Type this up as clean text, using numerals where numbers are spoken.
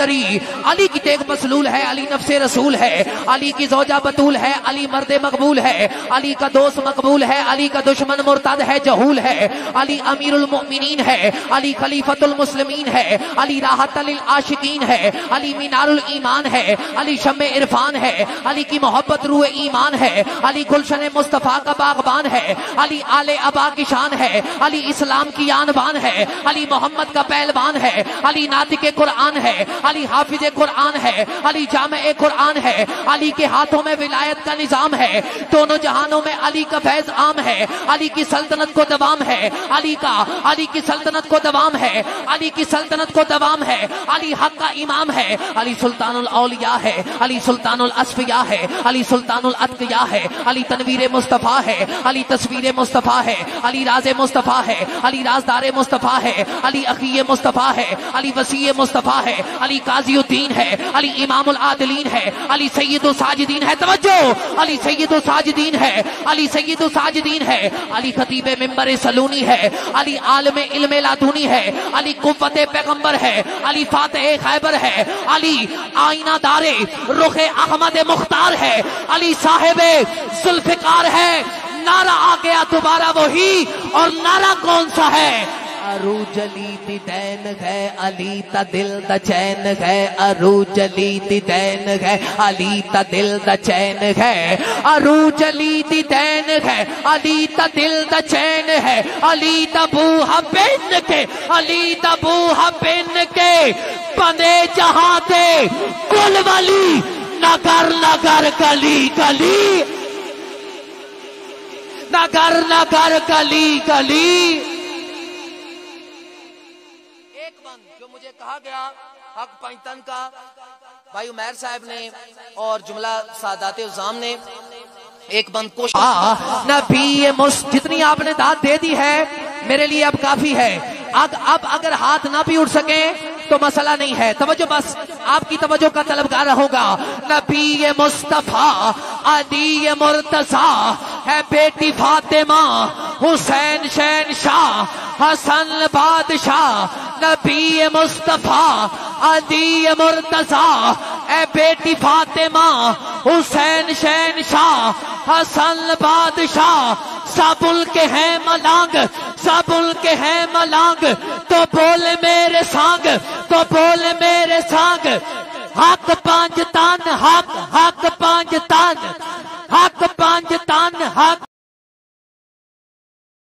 علی کی تیغ مسلول ہے، علی نفس رسول ہے، علی کی زوجہ بطول ہے، علی مرد مقبول ہے، علی کا دوست مقبول ہے، علی کا دشمن مرتد ہے، جہول ہے، علی امیر المؤمنین ہے، علی خلیفۃ المسلمین ہے، علی راحت للعاشقین ہے، علی مینار الایمان ہے، علی شمع عرفان ہے، علی کی محبت روح ایمان ہے، علی گلشن مصطفیٰ کا باغبان ہے، علی آل ابا کی شان ہے، علی اسلام کی آن بان ہے، علی محمد کا پہلوان ہے، علی ناطق قرآن ہے، علی حافظ قرآن ہے، علی جامع قرآن ہے، علی کے ہاتھوں میں ولایت کا نظام ہے، دونوں جہانوں میں علی کا فیض عام ہے، علی کی سلطنت کو دوام ہے، علی کی سلطنت کو دوام ہے، علی کی سلطنت کو دوام ہے، علی حق کا امام ہے، علی سلطان الاولیاء ہے، علی سلطان الاصفیاء ہے، علی سلطان الاتقیاء ہے، علی تنویر مصطفیٰ ہے، علی تصویر مصطفیٰ ہے، علی راز مصطفیٰ ہے، علی رازدار مصطفیٰ ہے، علی اخی مصطفیٰ ہے، علی وسیع مصطفیٰ ہے، علی قاضی الدین ہے، علی امام العادلین ہے، علی سید الساجدین ہے، توجہ، علی سید الساجدین ہے، علی سید الساجدین ہے، علی خطیب منبر سلونی ہے، علی عالم علم لادونی ہے، علی قوت پیغمبر ہے، علی فاتح خیبر ہے، علی آئینہ دار رخ احمد مختار ہے، علی صاحب ذوالفقار ہے۔ نعرہ آ گیا دوبارہ وہی، اور نعرہ کون سا ہے؟ عروج علی دی دین ہے، علی تا دل دا چین ہے، عروج علی دی دین ہے، علی تا دل دا چین ہے، عروج علی دی دین ہے، علی تا دل دا چین ہے، علی دا بوہا پین کے، علی دا بوہا پین کے، بندے جہاں دے کل والی، نگر نگر گلی گلی، نگر نگر گلی گلی۔ جو مجھے کہا گیا حق پنجتن کا بھائی عمیر صاحب نے اور جملہ سادات عظام نے ایک بند کو نبی جتنی آپ نے داد دے دی ہے میرے لیے اب کافی ہے۔ اب اگر ہاتھ نہ بھی اٹھ سکیں تو مسئلہ نہیں ہے، توجہ بس آپ کی توجہ کا طلبگار ہوگا۔ نبی مصطفیٰ علی مرتضیٰ ہے بیٹی فاطمہ، حسین شہنشاہ حسن بادشاہ، نبی مصطفیٰ علی مرتضیٰ اے بیٹی فاطمہ، حسین شہنشاہ حسن بادشاہ، سب کے ہیں ملانگ، سب کے ہیں ملانگ، تو بول میرے سانگ، تو بول میرے سانگ، حق پانچ تان، حق پانچ تان، حق پانچ تان، حق